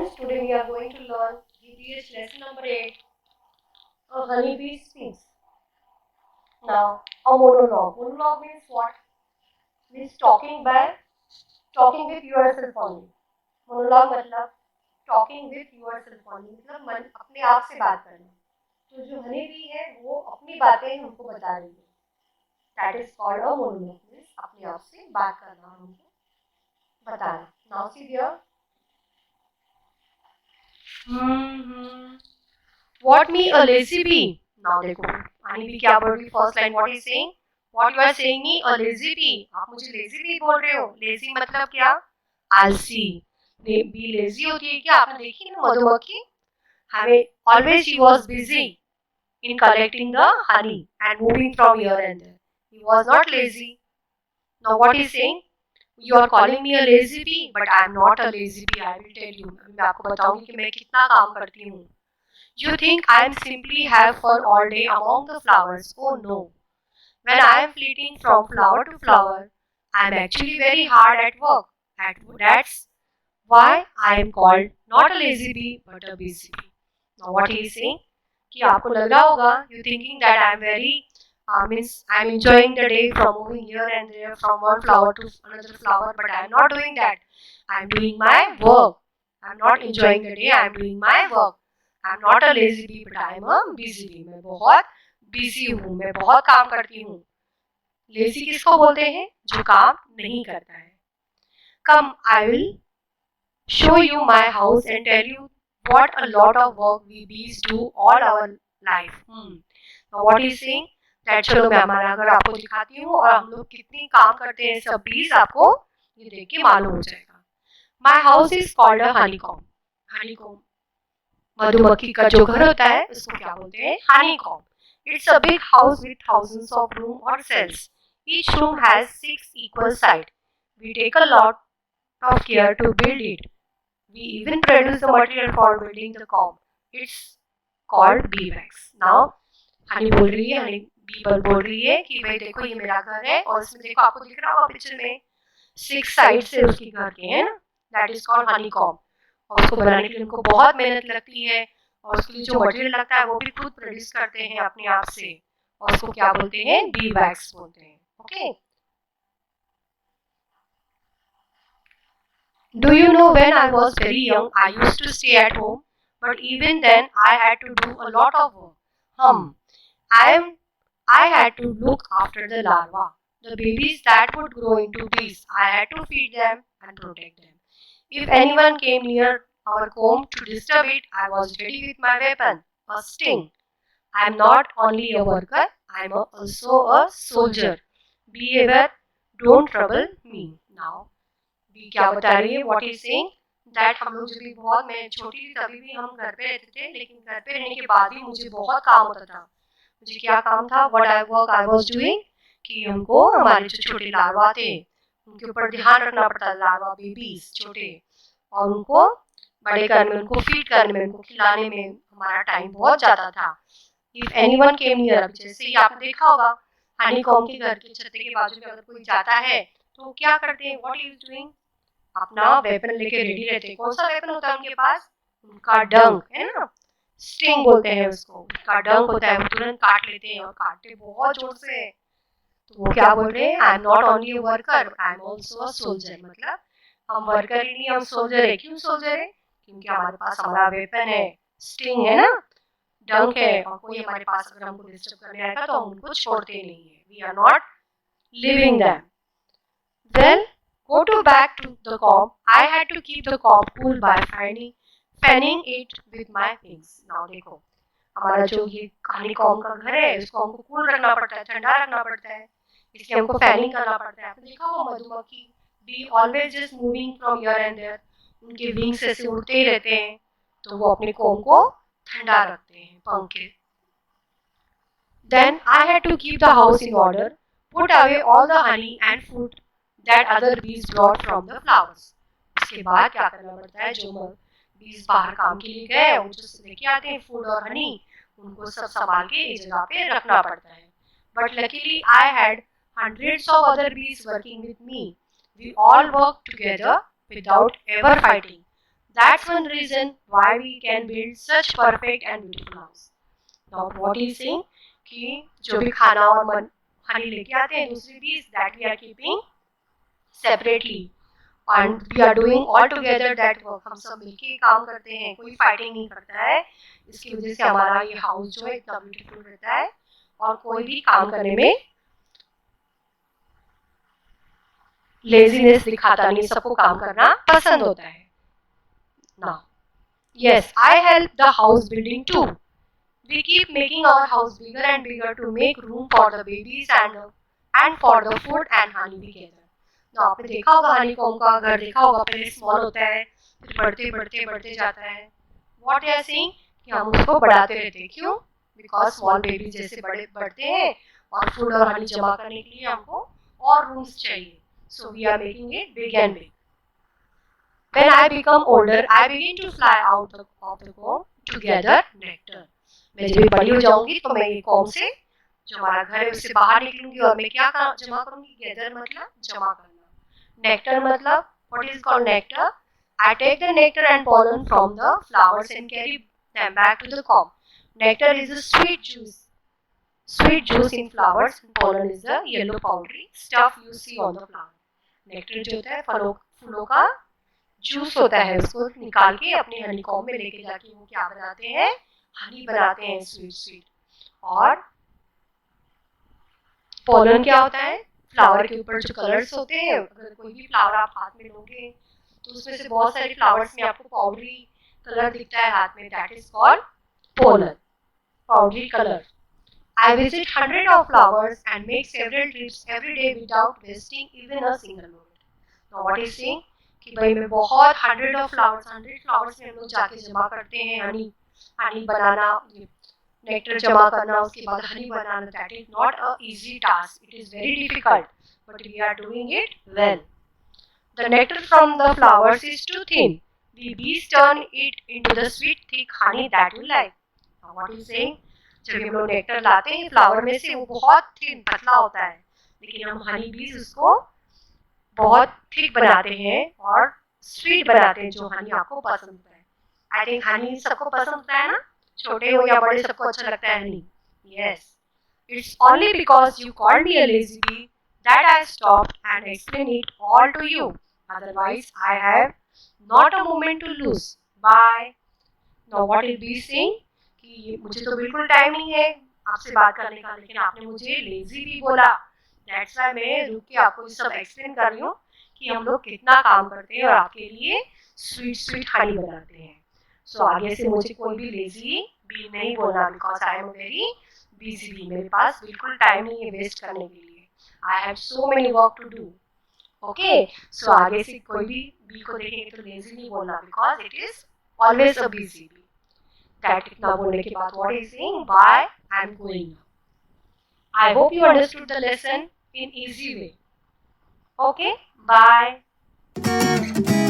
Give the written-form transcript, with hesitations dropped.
students, today we are going to learn GBS lesson number 8, a honeybee speaks. Now, a monologue. Monologue means what? Means talking with yourself only. Monologue मतलब talking with yourself only, मतलब मन अपने आप से बात करना. तो जो honeybee है वो अपनी बातें हमको बता रही है. That is called a monologue. means अपने आप से बात करना हमको बताना. Now see here. What me a lazy bee? Now देखो honeybee क्या बोल रही first line what is saying? What you are saying me a lazy bee? आप मुझे lazy bee बोल रहे हो? Lazy मतलब क्या? आलसी. bee lazy होती है क्या? आपने देखी ना मधुमक्खी? हमें always she was busy in collecting the honey and moving from here and there. He was not lazy. Now what is saying? You are calling me a lazy bee, but I am not a lazy bee. I will tell you. मैं आपको बताऊंगी कि मैं कितना काम करती हूँ. You think I am simply have fun all day among the flowers? Oh no. When I am flitting from flower to flower, I am actually very hard at work. That's why I am called not a lazy bee but a busy bee. Now what he is saying? कि आपको लग रहा होगा, you thinking that I am very means I am enjoying the day from moving here and there from one flower to another flower, but I am not doing that. I am doing my work. I am not enjoying the day. I am doing my work. I am not a lazy bee, but I am a busy bee. मैं बहुत busy हूँ, मैं बहुत काम करती हूँ. Lazy किसको बोलते हैं? जो काम नहीं करता है. Come, I will show you my house and tell you what a lot of work we bees do all our life. Now what is saying? That चलो मैं हमारा घर आपको दिखाती हूँ और हम लोग कितनी काम करते हैं सब bees आपको ये देख के मालूम हो जाएगा. My house is called a honeycomb. Honeycomb मधुमक्खी का जो घर होता है उसको क्या बोलते हैं? honeycomb. It's a big house with thousands of rooms or cells. Each room has 6 equal sides. We take a lot of care to build it. We even produce the material for building the comb. It's called beeswax. Now Honey बोल रही है, हनी बीबल बोल रही है कि भाई देखो ये मेरा घर है और इसमें देखो आपको दिख रहा होगा पिक्चर में 6 साइड से उसके घर के हैं ना. That is called honeycomb. और उसको बनाने के लिए उनको बहुत मेहनत लगती है और उसके लिए जो मटेरियल लगता है वो भी खुद प्रोड्यूस करते हैं अपने आप से और उसको क्या बोलते हैं? बी वैक्स बोलते हैं. Okay. Do you know when I was very young I used to stay at home, but even then I had to do a lot of work. I had to look after the larvae, the babies that would grow into bees. I had to feed them and protect them. If anyone came near our comb to disturb it, I was ready with my weapon, a sting. I am not only a worker, I am also a soldier. Be aware, don't trouble me. Now, bee क्या बता रही है? What is saying? That हम लोग जब भी बहुत मैं छोटी थी तभी भी हम घर पे रहते थे, लेकिन घर पे रहने के बाद भी मुझे बहुत काम होता था. मुझे क्या काम था? What I was doing? कि हमको हमारे जो छोटे लार्वा थे उनके ऊपर ध्यान रखना पड़ता था. लार्वा बेबीज छोटे और उनको बड़े करने में, उनको फीड करने में, उनको खिलाने में हमारा टाइम बहुत जाता था. If anyone came near, जैसे ही आपने देखा होगा हनीकॉम्ब के घर के छत्ते के बाजू में अगर कोई जाता है तो क्या करते हैं? What is doing? अपना वेपन लेके रेडी रहते हैं. कौन सा वेपन होता है उनके पास? उनका डंक है ना, स्टिंग बोलते हैं उसको. उनका डंक होता है, वो तुरंत काट लेते हैं और काटते बहुत जोर से. तो वो क्या बोल रहे हैं? I am not only a worker, I am also a soldier. मतलब हम वर्कर ही नहीं, हम सोल्जर है. क्यों सोल्जर है? क्योंकि हमारे पास हमारा वेपन है, स्टिंग है ना, डंक है, और कोई हमारे पास अगर हमको डिस्टर्ब करने आएगा तो हम उनको छोड़ते नहीं है. We are not living them. Well, go to back to the comb. I had to keep the comb cool by fanning it with my wings. Now देखो हमारा जो ये हनीकॉम्ब का घर है इसको हमको कूल रखना पड़ता है, ठंडा रखना पड़ता है, इसलिए हमको फैनिंग करना पड़ता है. आपने देखा होगा मधुमक्खी bee always just moving from here and there. उनके विंग्स ऐसे उड़ते ही रहते हैं तो वो अपने कोम को ठंडा रखते हैं पंखे. Then I had to keep the house in order, put away all the honey and food that other bees brought from the flowers. इसके बाद क्या करना पड़ता है? जो बीज बाहर काम के लिए गए वो जो लेके आते हैं फूड और हनी, उनको सब संभाल के एक जगह पे रखना पड़ता है. But luckily I had hundreds of other bees working with me. We all worked together without ever fighting. That's one reason why we can build such perfect and beautiful house. Now what he is saying कि जो भी खाना और हनी लेके आते हैं दूसरी बीज that we are keeping separately and we are doing all together that work. हम सब मिलके काम करते हैं, कोई फाइटिंग नहीं करता है. इसकी वजह से हमारा ये हाउस जो है इतना ब्यूटीफुल रहता है और कोई भी काम करने में लेजीनेस दिखाता नहीं, सबको काम करना पसंद होता है. Now, yes, I help the house building too. We keep making our house bigger and bigger to make room for the babies and for the food and honey we gather. Now आपने देखा होगा honeycomb का घर देखा होगा, पहले small होता है फिर बढ़ते बढ़ते बढ़ते जाता है. What they are saying कि हम उसको बढ़ाते रहते हैं. क्यों? Because small babies जैसे बड़े बढ़ते हैं और फूड और हनी जमा करने के लिए हमको और रूम्स चाहिए. So we are making it big and big. When I become older, I begin to fly out of the comb to gather nectar. मैं जब बड़ी हो जाऊंगी तो मैं ये कॉम से जो हमारा घर है उससे बाहर निकलूंगी और मैं क्या जमा करूंगी. गैदर मतलब जमा करना. नेक्टर मतलब what is called nectar. I take the nectar and pollen from the flowers and carry them back to the comb. Nectar is a sweet juice. Sweet juice in flowers. Pollen is the yellow powdery stuff you see on the flower. Nectar जो होता है फूलों का juice होता है, उसको निकाल के अपने हनीकॉम्ब में लेके जाके वो क्या बनाते हैं, हनी बनाते हैं स्वीट स्वीट. और पोलन क्या होता है, फ्लावर के ऊपर जो कलर्स होते हैं. अगर कोई भी फ्लावर आप हाथ में लोगे तो उसमें से बहुत सारे फ्लावर्स में आपको पाउडरी कलर दिखता है हाथ में. That is called pollen, powdery colour. I visit hundreds of flowers and make several trips every day without wasting even a single moment. Now what is saying कि भाई मैं बहुत 100 फ्लावर्स में हम लोग जाके जमा करते हैं हनी बनाना, नेक्टर जमा करना, उसके बाद हनी बनाना. That is not a easy task. It is very difficult but we are doing it well. The nectar from the flowers is too thin. We bees turn it into the sweet thick honey that we like. Now what is saying, जब हम लोग nectar लाते हैं flower में से वो बहुत thin पतला होता है, लेकिन हम हनी बीज उसको बहुत थिक बनाते हैं और स्वीट बनाते हैं जो हनी आपको पसंद होता है. आई थिंक हनी सबको पसंद होता है ना, छोटे हो या बड़े सबको अच्छा लगता है honey. Yes, it's only because you called me a lazy bee that I stopped and explain it all to you. Otherwise I have not a moment to lose. Bye. Now what is bee saying कि मुझे तो बिल्कुल time नहीं है आपसे बात करने का, लेकिन आपने मुझे लेजी भी बोला. दैट्स व्हाई मैं रुक के आपको सब एक्सप्लेन कर रही हूँ कि हम लोग कितना काम करते हैं और आपके लिए स्वीट स्वीट हनी बनाते हैं. सो आगे से मुझे कोई भी लेजी भी नहीं बोलना, because I am very busy bee. मेरे पास बिल्कुल टाइम नहीं है वेस्ट करने के लिए. I have so many work to do. Okay, so आगे से कोई भी बी को देखेंगे तो लेजी नहीं बोलना, because it is always a busy bee. That इतना बोलने के बाद what is saying, bye, I am going. I hope you understood the lesson in easy way. Okay, bye.